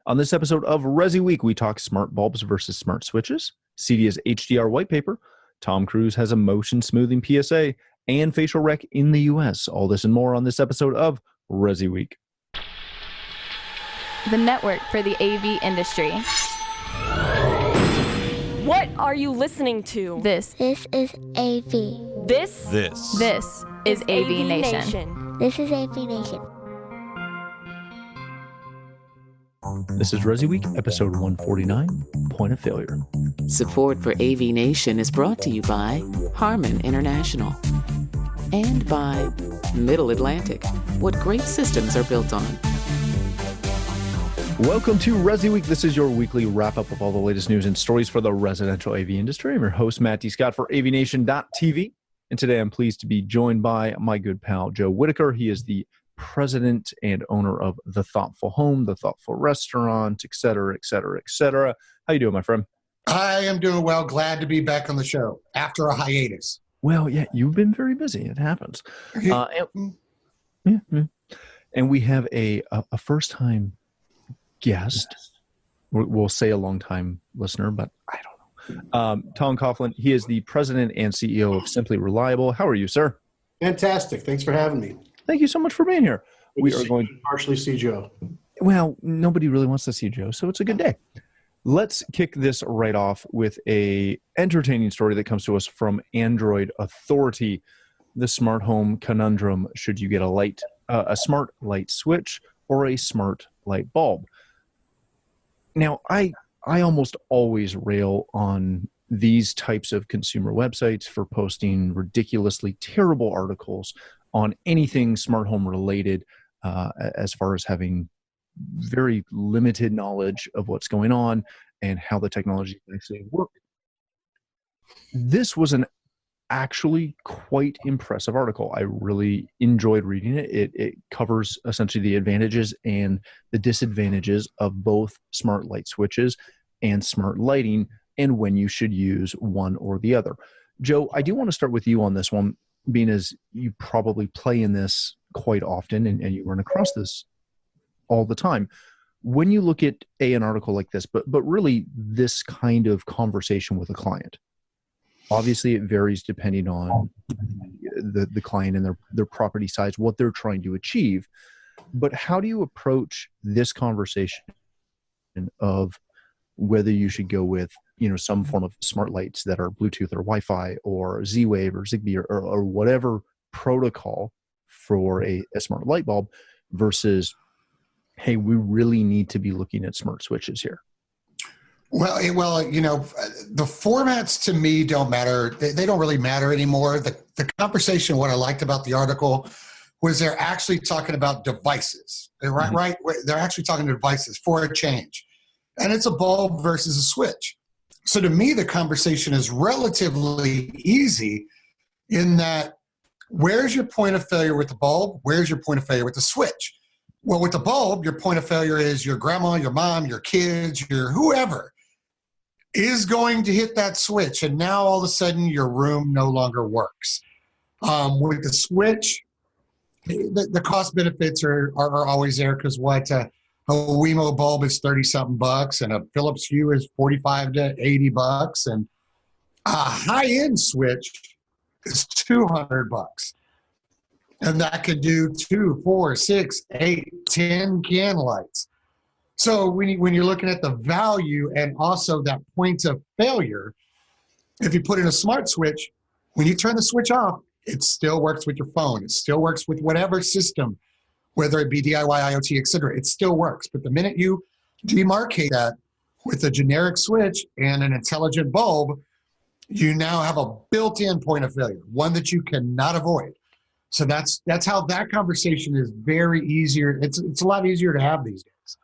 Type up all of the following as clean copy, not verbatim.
On this episode of ResiWeek, we talk smart bulbs versus smart switches, CEDIA's HDR white paper, Tom Cruise has a motion smoothing PSA, and facial rec in the US. All this and more on this episode of ResiWeek. The network for the AV industry. What are you listening to? This is AV. This is AVNation. This is AVNation. This is ResiWeek, episode 149, Point of Failure. Support for AVNation is brought to you by Harman International and by Middle Atlantic. What great systems are built on. Welcome to ResiWeek. This is your weekly wrap-up of all the latest news and stories for the residential AV industry. I'm your host, Matt D. Scott for AVNation.tv. And today I'm pleased to be joined by my good pal, Joe Whitaker. He is the president and owner of The Thoughtful Home, The Thoughtful Restaurant, et cetera, et cetera, et cetera. How you doing, my friend? I am doing well. Glad to be back on the show after a hiatus. Well, yeah, you've been very busy. It happens. And we have a first-time guest. We'll say a long-time listener, but I don't know. Tom Coughlin, he is the president and CEO of Simply Reliable. How are you, sir? Fantastic. Thanks for having me. Thank you so much for being here. We are going to partially see Joe. Well, nobody really wants to see Joe, so it's a good day. Let's kick this right off with a entertaining story that comes to us from Android Authority. The smart home conundrum: should you get a smart light switch or a smart light bulb? Now, I almost always rail on these types of consumer websites for posting ridiculously terrible articles on anything smart home related, as far as having very limited knowledge of what's going on and how the technology actually works. This was an actually quite impressive article. I really enjoyed reading it. It covers essentially the advantages and the disadvantages of both smart light switches and smart lighting and when you should use one or the other. Joe, I do want to start with you on this one, being as you probably play in this quite often and you run across this all the time. When you look at an article like this, but really this kind of conversation with a client, obviously it varies depending on the client and their property size, what they're trying to achieve. But how do you approach this conversation of whether you should go with, some form of smart lights that are Bluetooth or Wi-Fi or Z-Wave or Zigbee or whatever protocol for a smart light bulb versus, hey, we really need to be looking at smart switches here? Well, the formats to me don't matter. They don't really matter anymore. The conversation, what I liked about the article was they're actually talking about devices. Right? They're actually talking devices for a change. And it's a bulb versus a switch. So to me, the conversation is relatively easy in that where's your point of failure with the bulb? Where's your point of failure with the switch? Well, with the bulb, your point of failure is your grandma, your mom, your kids, your whoever is going to hit that switch. And now all of a sudden your room no longer works. With the switch, the cost benefits are always there because a Wemo bulb is 30-something bucks, and a Philips Hue is $45 to $80, and a high-end switch is $200, and that could do 2, 4, 6, 8, 10 can lights. So when you're looking at the value and also that point of failure, if you put in a smart switch, when you turn the switch off, it still works with your phone. It still works with whatever system, whether it be DIY, IoT, et cetera, it still works. But the minute you demarcate that with a generic switch and an intelligent bulb, you now have a built-in point of failure, one that you cannot avoid. So that's how that conversation is very easier. It's a lot easier to have these days.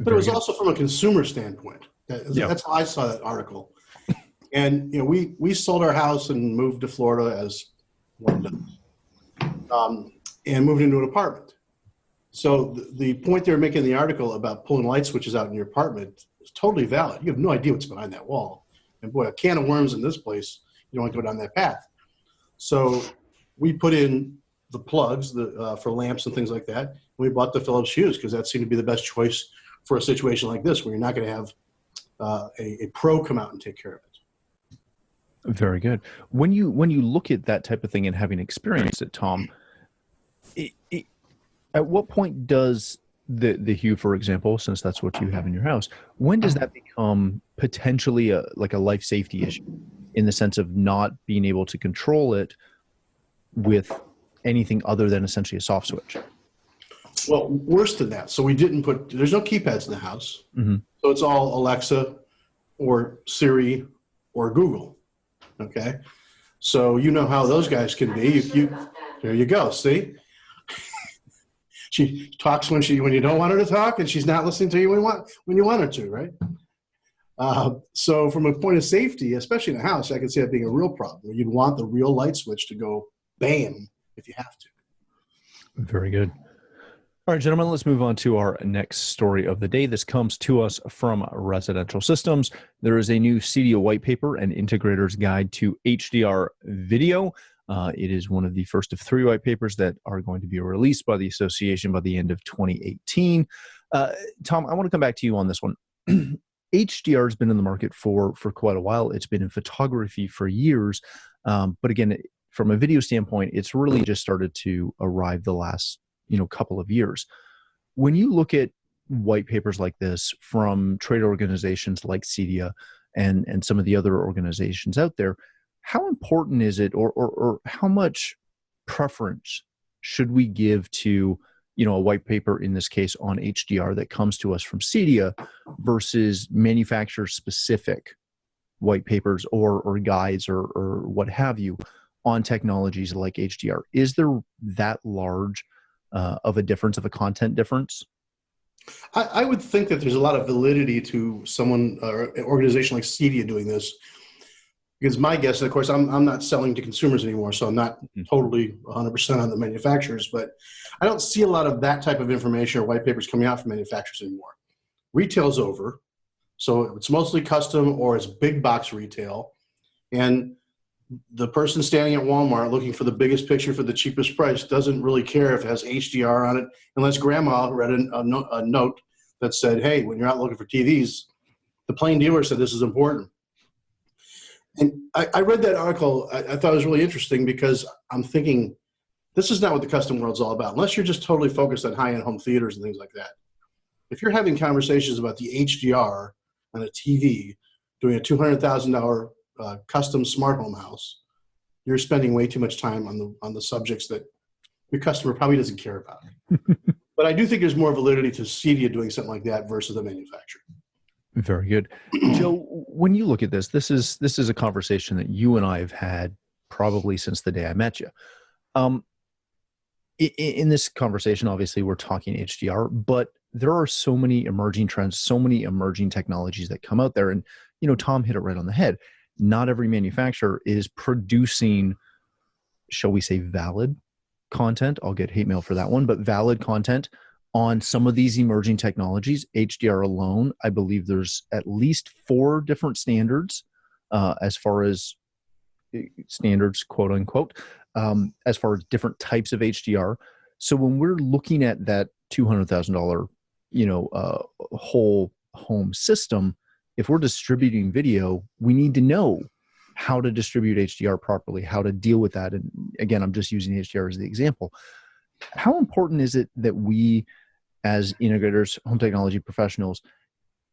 But it was also from a consumer standpoint. That's how I saw that article. And we sold our house and moved to Florida as one does. And moved into an apartment. So the point they were making in the article about pulling light switches out in your apartment is totally valid. You have no idea what's behind that wall. And boy, a can of worms in this place, you don't want to go down that path. So we put in the plugs for lamps and things like that. We bought the Philips Hues because that seemed to be the best choice for a situation like this where you're not going to have a pro come out and take care of it. Very good. When you look at that type of thing and having experienced it, Tom, at what point does the hue, for example, since that's what you have in your house, when does that become potentially a life safety issue in the sense of not being able to control it with anything other than essentially a soft switch? Well, worse than that. So we didn't there's no keypads in the house. Mm-hmm. So it's all Alexa or Siri or Google. Okay. So you know how those guys can be. There you go. See? She talks when you don't want her to talk, and she's not listening to you when you want her to, right? So from a point of safety, especially in a house, I can see that being a real problem. Where you'd want the real light switch to go bam if you have to. Very good. All right, gentlemen, let's move on to our next story of the day. This comes to us from Residential Systems. There is a new CEDIA white paper, an integrator's guide to HDR video. It is one of the first of 3 white papers that are going to be released by the association by the end of 2018. Tom, I want to come back to you on this one. HDR has been in the market for quite a while. It's been in photography for years. But again, from a video standpoint, it's really just started to arrive the last couple of years. When you look at white papers like this from trade organizations like CEDIA and some of the other organizations out there, how important is it, or how much preference should we give to a white paper, in this case on HDR, that comes to us from CEDIA versus manufacturer specific white papers or guides or what have you on technologies like HDR? Is there that large of a difference, of a content difference? I would think that there's a lot of validity to someone or an organization like CEDIA doing this, because my guess, and of course, I'm not selling to consumers anymore, so I'm not totally 100% on the manufacturers, but I don't see a lot of that type of information or white papers coming out from manufacturers anymore. Retail's over, so it's mostly custom or it's big box retail, and the person standing at Walmart looking for the biggest picture for the cheapest price doesn't really care if it has HDR on it, unless grandma read a note that said, hey, when you're out looking for TVs, the plain dealer said this is important. And I read that article. I thought it was really interesting because I'm thinking, this is not what the custom world's all about, unless you're just totally focused on high-end home theaters and things like that. If you're having conversations about the HDR on a TV, doing a $200,000 custom smart home house, you're spending way too much time on the subjects that your customer probably doesn't care about. But I do think there's more validity to CEDIA doing something like that versus the manufacturer. Very good. Joe, when you look at this is a conversation that you and I have had probably since the day I met you. In this conversation, obviously, we're talking HDR, but there are so many emerging trends, so many emerging technologies that come out there. And, Tom hit it right on the head. Not every manufacturer is producing, shall we say, valid content. I'll get hate mail for that one, but valid content on some of these emerging technologies. HDR alone, I believe there's at least 4 different standards as far as standards, quote unquote, as far as different types of HDR. So when we're looking at that $200,000, whole home system, if we're distributing video, we need to know how to distribute HDR properly, how to deal with that. And again, I'm just using HDR as the example. How important is it that we, as integrators, home technology professionals,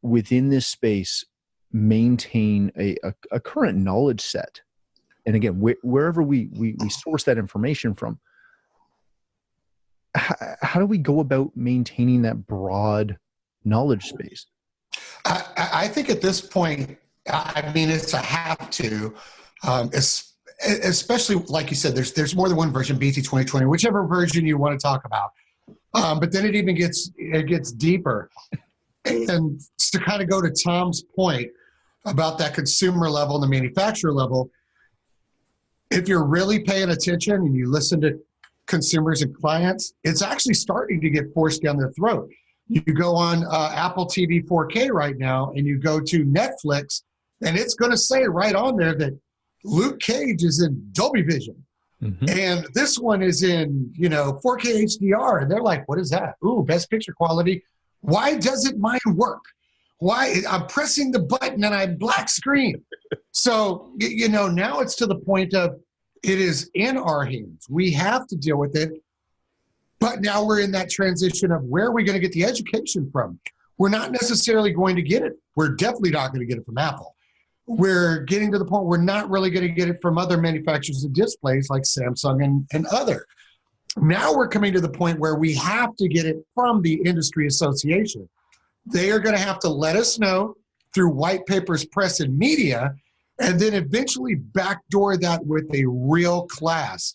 within this space, maintain a current knowledge set? And again, wherever we source that information from, how do we go about maintaining that broad knowledge space? I think at this point, it's a have to, especially like you said, there's more than one version, BT 2020, whichever version you want to talk about. But then it gets deeper. And to kind of go to Tom's point about that consumer level and the manufacturer level, if you're really paying attention and you listen to consumers and clients, it's actually starting to get forced down their throat. You go on Apple TV 4K right now and you go to Netflix, and it's going to say right on there that Luke Cage is in Dolby Vision. Mm-hmm. And this one is in, 4K HDR. And they're like, what is that? Ooh, best picture quality. Why doesn't mine work? Why I'm pressing the button and I'm black screen. So, now it's to the point of it is in our hands. We have to deal with it. But now we're in that transition of where are we going to get the education from? We're not necessarily going to get it. We're definitely not going to get it from Apple. We're getting to the point we're not really going to get it from other manufacturers of displays like Samsung and other. Now we're coming to the point where we have to get it from the industry association. They are going to have to let us know through white papers, press, and media, and then eventually backdoor that with a real class.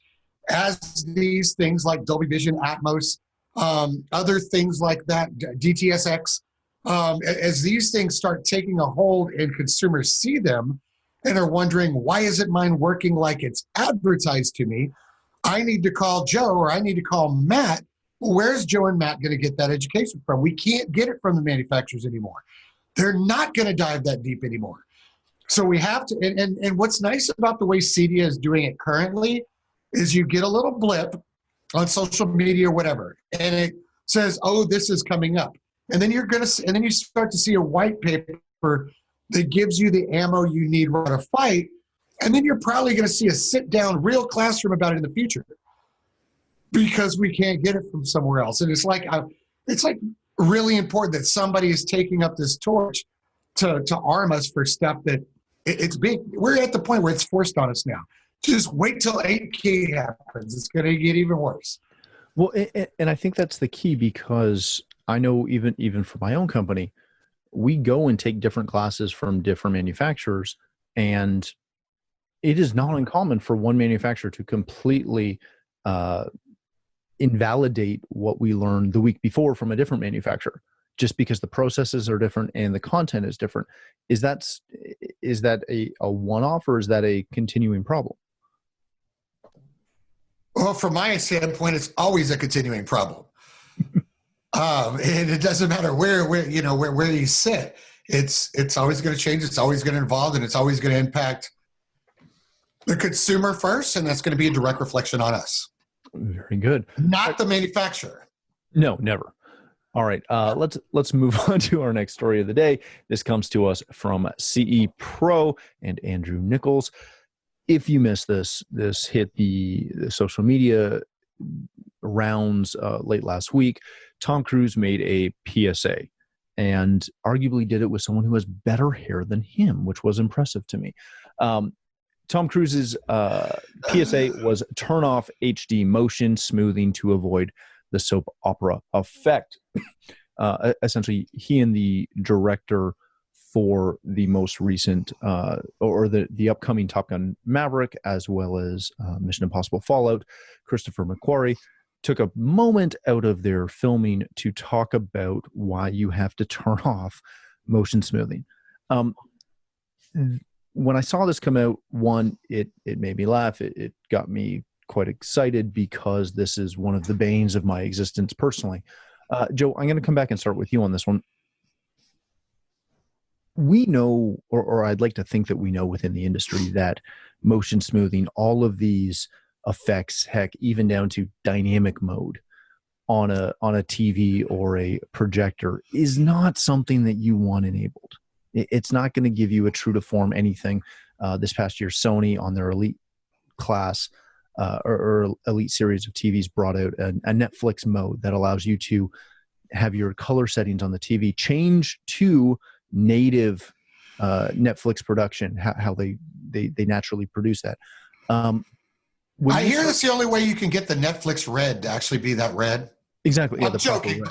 As these things like Dolby Vision, Atmos, other things like that, DTSX, as these things start taking a hold and consumers see them and are wondering, why isn't mine working like it's advertised to me? I need to call Joe or I need to call Matt. Well, where's Joe and Matt going to get that education from? We can't get it from the manufacturers anymore. They're not going to dive that deep anymore. So we have to, and what's nice about the way CEDIA is doing it currently is you get a little blip on social media or whatever, and it says, oh, this is coming up. And then and then you start to see a white paper that gives you the ammo you need to fight. And then you're probably going to see a sit-down real classroom about it in the future because we can't get it from somewhere else. And it's like really important that somebody is taking up this torch to arm us for stuff that it's big. We're at the point where it's forced on us now. Just wait till 8K happens. It's going to get even worse. Well, and I think that's the key, because I know even for my own company, we go and take different classes from different manufacturers, and it is not uncommon for one manufacturer to completely invalidate what we learned the week before from a different manufacturer, just because the processes are different and the content is different. Is that a one-off, or is that a continuing problem? Well, from my standpoint, it's always a continuing problem. And it doesn't matter where you sit. It's always going to change. It's always going to evolve, and it's always going to impact the consumer first, and that's going to be a direct reflection on us. Very good. Not the manufacturer. No, never. All right, let's move on to our next story of the day. This comes to us from CE Pro and Andrew Nichols. If you missed this hit the social media rounds late last week. Tom Cruise made a PSA and arguably did it with someone who has better hair than him, which was impressive to me. Tom Cruise's PSA was turn off HD motion smoothing to avoid the soap opera effect. Essentially, he and the director for the most recent or the upcoming Top Gun Maverick, as well as Mission Impossible Fallout, Christopher McQuarrie, took a moment out of their filming to talk about why you have to turn off motion smoothing. When I saw this come out, one, it made me laugh. It got me quite excited because this is one of the banes of my existence personally. Joe, I'm going to come back and start with you on this one. We know, or I'd like to think that we know within the industry, that motion smoothing, all of these effects, heck, even down to dynamic mode on a TV or a projector, is not something that you want enabled. It's not going to give you a true to form anything. This past year, Sony on their Elite class or Elite series of TVs brought out a Netflix mode that allows you to have your color settings on the TV change to native Netflix production, how they naturally produce that. I hear that's the only way you can get the Netflix red to actually be that red. Exactly. Yeah, I'm joking.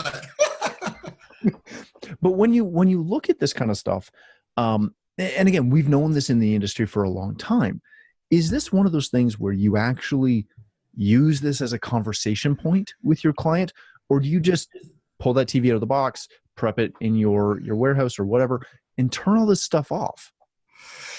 But when you look at this kind of stuff, and again, we've known this in the industry for a long time. Is this one of those things where you actually use this as a conversation point with your client, or do you just pull that TV out of the box, prep it in your warehouse or whatever, and turn all this stuff off?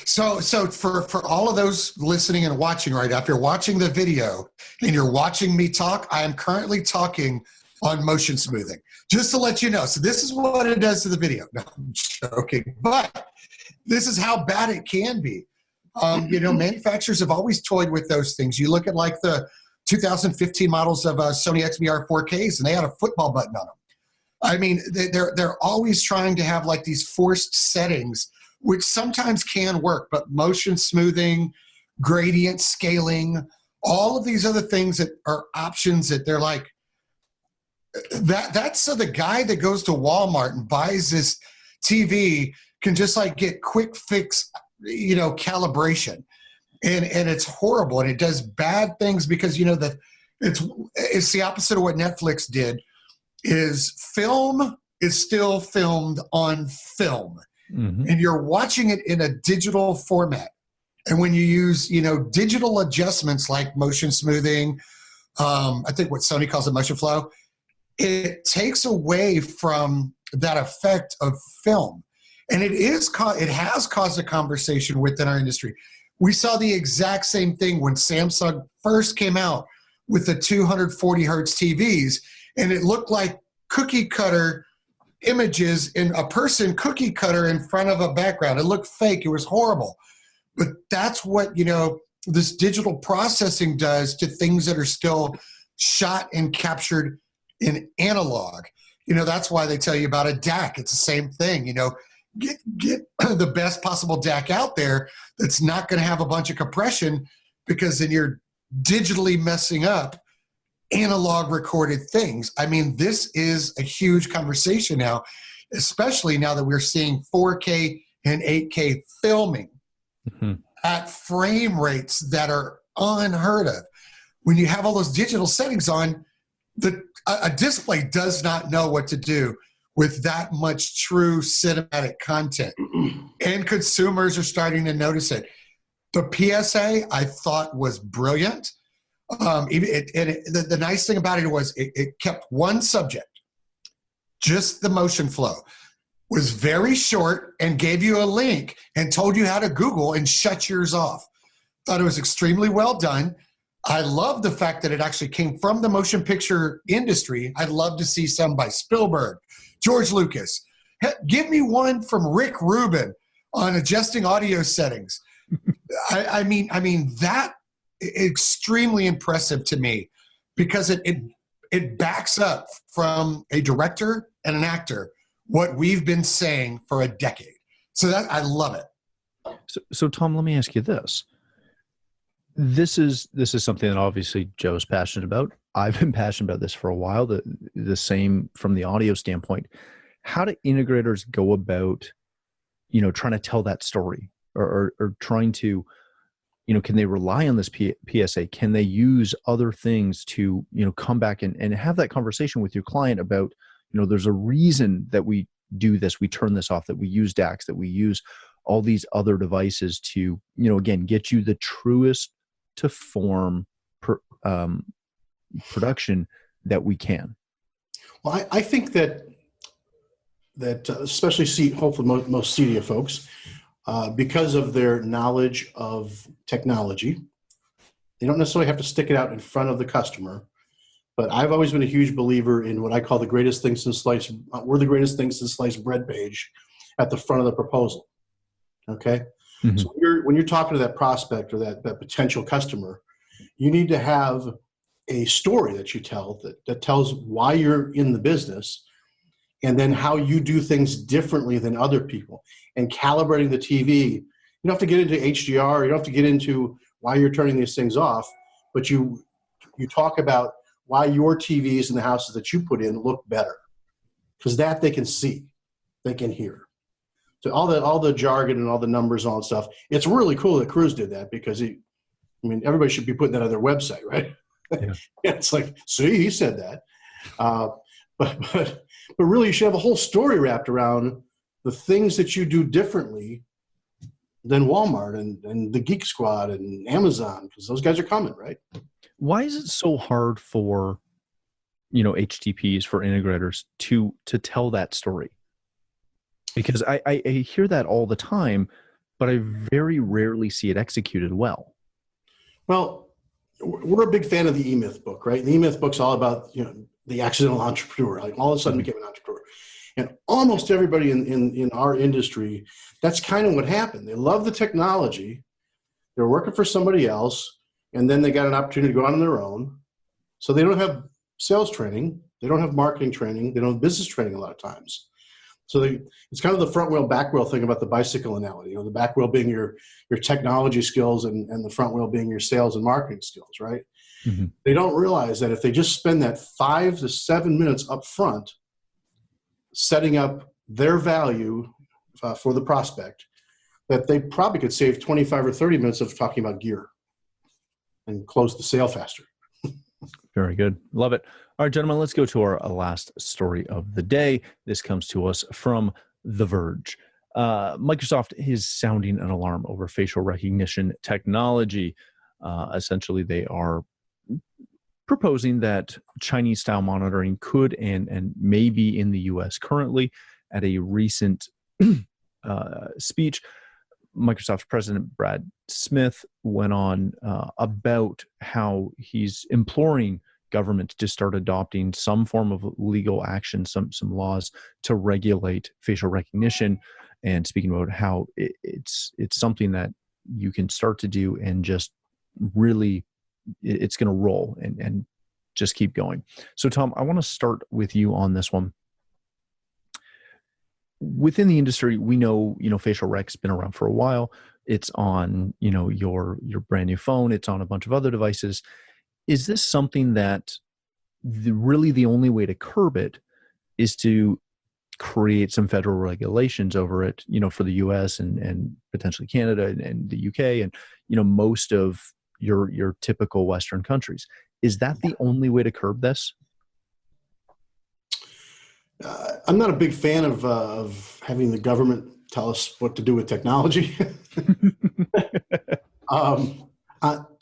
So for all of those listening and watching right now, if you're watching the video and you're watching me talk, I am currently talking on motion smoothing, just to let you know. So this is what it does to the video. No, I'm joking, but this is how bad it can be. Manufacturers have always toyed with those things. You look at like the 2015 models of Sony XBR 4Ks, and they had a football button on them. I mean, they're always trying to have like these forced settings, which sometimes can work, but motion smoothing, gradient scaling, all of these other things that are options that they're like, that's so the guy that goes to Walmart and buys this TV can just like get quick fix, calibration. And it's horrible. And it does bad things because, it's the opposite of what Netflix did. Is film is still filmed on film, and you're watching it in a digital format. And when you use, digital adjustments like motion smoothing, I think what Sony calls it motion flow, it takes away from that effect of film. And it has caused a conversation within our industry. We saw the exact same thing when Samsung first came out with the 240 hertz TVs, and it looked like cookie cutter images in a person cookie cutter in front of a background. It looked fake. It was horrible. But that's what, this digital processing does to things that are still shot and captured in analog. That's why they tell you about a DAC. It's the same thing, get the best possible DAC out there that's not going to have a bunch of compression, because then you're digitally messing up analog recorded things. I mean, this is a huge conversation now, especially now that we're seeing 4K and 8K filming at frame rates that are unheard of. When you have all those digital settings on, a display does not know what to do with that much true cinematic content. And consumers are starting to notice it. The PSA I thought was brilliant. The nice thing about it was it kept one subject, just the motion flow, was very short and gave you a link and told you how to Google and shut yours off. Thought it was extremely well done. I love the fact that it actually came from the motion picture industry. I'd love to see some by Spielberg, George Lucas. Give me one from Rick Rubin on adjusting audio settings. I mean that extremely impressive to me, because it backs up from a director and an actor what we've been saying for a decade. So that I love it. So Tom, let me ask you this. This is something that obviously Joe's passionate about. I've been passionate about this for a while. The same from the audio standpoint. How do integrators go about, trying to tell that story, or trying to, can they rely on this PSA? Can they use other things to, come back and have that conversation with your client about, there's a reason that we do this, we turn this off, that we use DACs, that we use all these other devices to, again, get you the truest to form production that we can. Well, I think that especially hopefully most CEDIA folks, because of their knowledge of technology, they don't necessarily have to stick it out in front of the customer. But I've always been a huge believer in what I call the greatest thing since sliced. We're the greatest thing since sliced bread page at the front of the proposal. Okay. Mm-hmm. So when you're talking to that prospect or that potential customer, you need to have a story that you tell that tells why you're in the business, and then how you do things differently than other people, and calibrating the TV. You don't have to get into HDR. You don't have to get into why you're turning these things off, but you talk about why your TVs in the houses that you put in look better, because that they can see, they can hear. So all the jargon and all the numbers and all that stuff. It's really cool that Cruz did that, because everybody should be putting that on their website, right? Yeah. It's like, see, he said that. But really, you should have a whole story wrapped around the things that you do differently than Walmart and the Geek Squad and Amazon, because those guys are coming, right? Why is it so hard for, HTPs, for integrators to tell that story? Because I hear that all the time, but I very rarely see it executed well. Well, we're a big fan of the E-Myth book, right? And the E-Myth book's all about, the accidental entrepreneur. Like all of a sudden became an entrepreneur. And almost everybody in our industry, that's kind of what happened. They love the technology. They're working for somebody else, and then they got an opportunity to go out on their own. So they don't have sales training. They don't have marketing training. They don't have business training a lot of times. So it's kind of the front wheel, back wheel thing about the bicycle analogy. The back wheel being your technology skills and the front wheel being your sales and marketing skills, right? Mm-hmm. They don't realize that if they just spend that 5 to 7 minutes up front setting up their value for the prospect, that they probably could save 25 or 30 minutes of talking about gear and close the sale faster. Very good. Love it. All right, gentlemen, let's go to our last story of the day. This comes to us from The Verge. Microsoft is sounding an alarm over facial recognition technology. Essentially, they are proposing that Chinese-style monitoring could and may be in the U.S. currently. At a recent speech, Microsoft President Brad Smith went on about how he's imploring government to start adopting some form of legal action, some laws to regulate facial recognition, and speaking about how it's something that you can start to do and just really it's going to roll and just keep going. So, Tom, I want to start with you on this one. Within the industry, we know, facial rec's been around for a while. It's on, your brand new phone. It's on a bunch of other devices. Is this something that really the only way to curb it is to create some federal regulations over it, for the US and potentially Canada and the UK and, most of your typical Western countries? Is that the only way to curb this? I'm not a big fan of having the government tell us what to do with technology.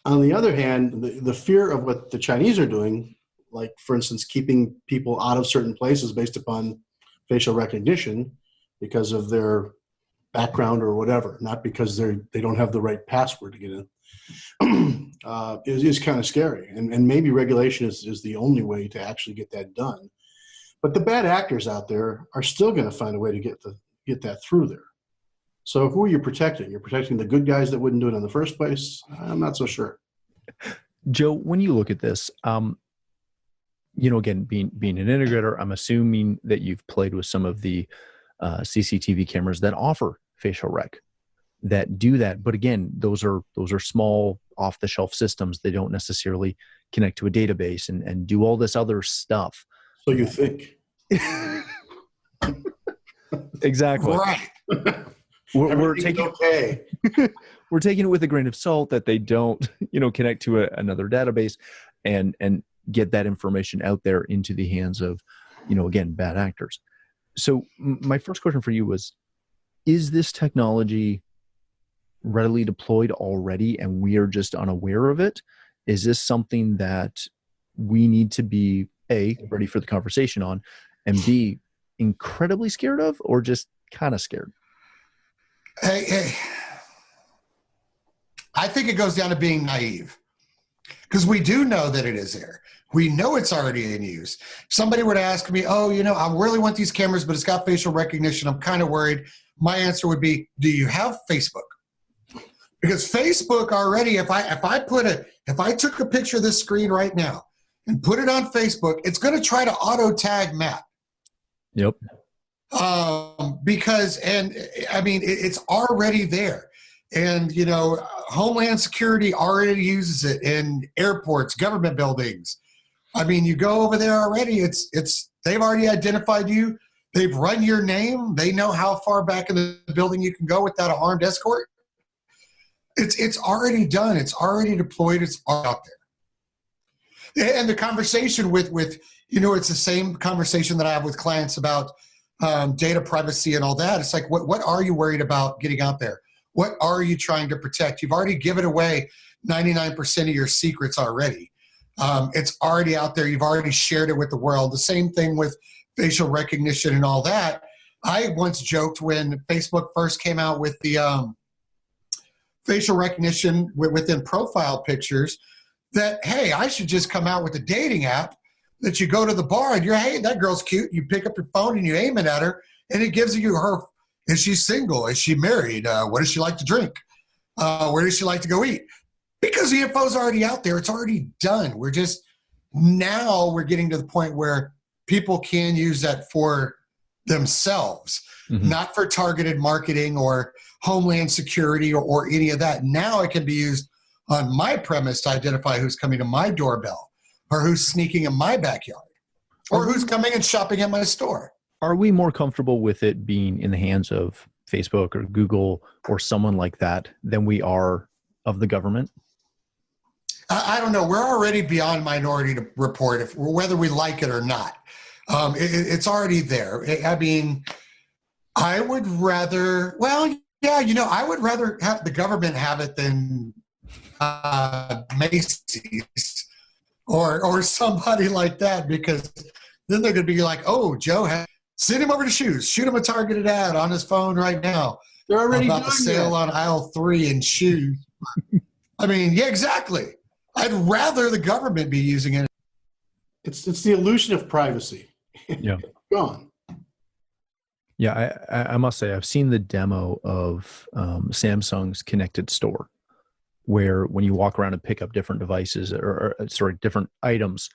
On the other hand, the fear of what the Chinese are doing, like, for instance, keeping people out of certain places based upon facial recognition because of their background or whatever, not because they don't have the right password to get in, is kind of scary. And maybe regulation is the only way to actually get that done. But the bad actors out there are still going to find a way to get that through there. So who are you protecting? You're protecting the good guys that wouldn't do it in the first place? I'm not so sure. Joe, when you look at this, again, being an integrator, I'm assuming that you've played with some of the CCTV cameras that offer facial rec that do that. But again, those are small off-the-shelf systems. They don't necessarily connect to a database and do all this other stuff. So you think. Exactly. Right. We're taking it with a grain of salt that they don't, connect to another database and get that information out there into the hands of, again, bad actors. So my first question for you was, is this technology readily deployed already and we are just unaware of it? Is this something that we need to be A, ready for the conversation on, and B, incredibly scared of, or just kind of scared? Hey, I think it goes down to being naive, because we do know that it is there. We know it's already in use. If somebody were to ask me, I really want these cameras, but it's got facial recognition, I'm kind of worried. My answer would be, do you have Facebook? Because Facebook already, if I took a picture of this screen right now and put it on Facebook, it's going to try to auto tag Matt. Yep. It's already there. And, Homeland Security already uses it in airports, government buildings. You go over there already, they've already identified you. They've run your name. They know how far back in the building you can go without a armed escort. It's already done. It's already deployed. It's out there. And the conversation with it's the same conversation that I have with clients about data privacy and all that. It's like, what are you worried about getting out there? What are you trying to protect? You've already given away 99% of your secrets already. It's already out there. You've already shared it with the world. The same thing with facial recognition and all that. I once joked when Facebook first came out with the facial recognition within profile pictures that, hey, I should just come out with a dating app that you go to the bar and hey, that girl's cute. You pick up your phone and you aim it at her and it gives you her, is she single? Is she married? What does she like to drink? Where does she like to go eat? Because the info's already out there. It's already done. We're getting to the point where people can use that for themselves, not for targeted marketing or homeland security or any of that. Now it can be used on my premise to identify who's coming to my doorbell or who's sneaking in my backyard or who's coming and shopping at my store. Are we more comfortable with it being in the hands of Facebook or Google or someone like that than we are of the government? I don't know. We're already beyond Minority Report, whether we like it or not. It's already there. I mean, I would rather, I would rather have the government have it than Macy's or somebody like that, because then they're going to be like, oh, Joe, send him over to shoes. Shoot him a targeted ad on his phone right now. They're already about the sale on aisle 3 in shoes. I mean, yeah, exactly. I'd rather the government be using it. It's the illusion of privacy. Yeah. Gone. Yeah, I must say, I've seen the demo of Samsung's connected store, where when you walk around and pick up different devices or different items,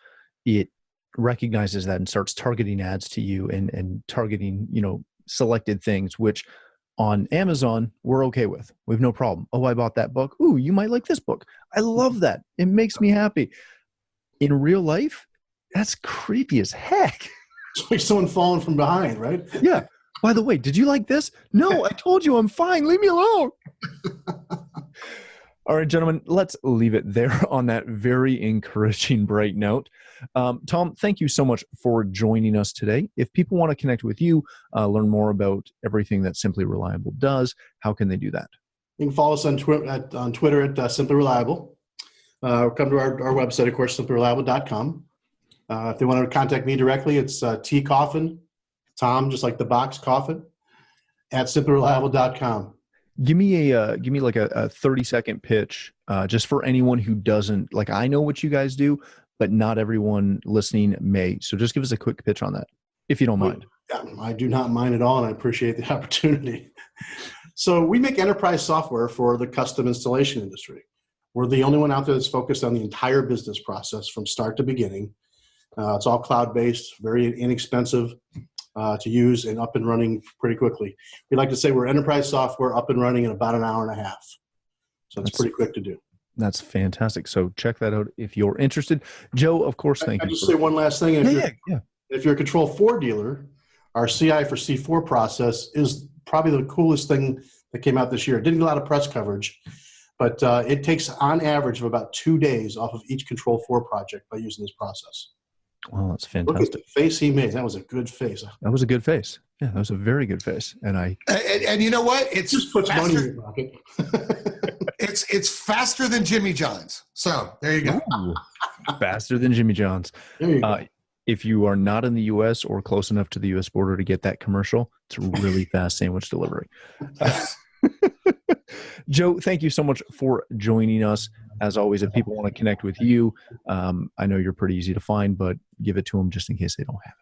it recognizes that and starts targeting ads to you and targeting, selected things, which on Amazon, we're okay with. We have no problem. Oh, I bought that book. Ooh, you might like this book. I love that. It makes me happy. In real life, that's creepy as heck. It's like someone falling from behind, right? Yeah. By the way, did you like this? No, I told you I'm fine. Leave me alone. All right, gentlemen, let's leave it there on that very encouraging, bright note. Tom, thank you so much for joining us today. If people want to connect with you, learn more about everything that Simply Reliable does, how can they do that? You can follow us on Twitter at Simply Reliable. Come to our website, of course, simplyreliable.com. If they want to contact me directly, it's T Coffin, Tom, just like the box coffin, at simplyreliable.com. Give me like a 30-second pitch, just for anyone who doesn't, like, I know what you guys do, but not everyone listening may. So just give us a quick pitch on that, if you don't mind. Yeah, I do not mind at all, and I appreciate the opportunity. So we make enterprise software for the custom installation industry. We're the only one out there that's focused on the entire business process from start to beginning. It's all cloud-based, very inexpensive to use, and up and running pretty quickly. We like to say we're enterprise software up and running in about an hour and a half. So that's pretty quick to do. That's fantastic. So check that out if you're interested. Joe, of course, thank you. I'll just say one last thing. If you're a Control 4 dealer, our CI for C4 process is probably the coolest thing that came out this year. It didn't get a lot of press coverage, but it takes on average of about 2 days off of each Control 4 project by using this process. Well, that's fantastic. Look at the face he made. That was a good face. That was a good face. Yeah, that was a very good face. And you know what? It's just puts money in your pocket. It's faster than Jimmy John's. So there you go. Ooh, faster than Jimmy John's. There you go. If you are not in the U.S. or close enough to the U.S. border to get that commercial, it's a really fast sandwich delivery. Joe, thank you so much for joining us. As always, if people want to connect with you, I know you're pretty easy to find, but give it to them just in case they don't have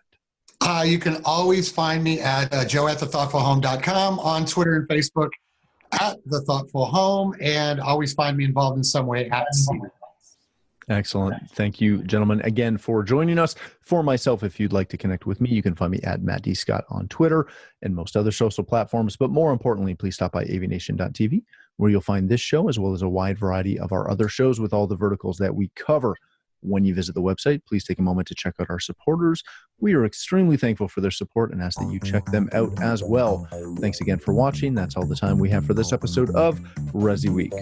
it. You can always find me at joe@thethoughtfulhome.com, on Twitter and Facebook at The Thoughtful Home, and always find me involved in some way at CEDIA. Excellent. Thank you, gentlemen, again for joining us. For myself, if you'd like to connect with me, you can find me at Matt D. Scott on Twitter and most other social platforms. But more importantly, please stop by AVNation.tv, where you'll find this show as well as a wide variety of our other shows with all the verticals that we cover. When you visit the website, please take a moment to check out our supporters. We are extremely thankful for their support and ask that you check them out as well. Thanks again for watching. That's all the time we have for this episode of ResiWeek.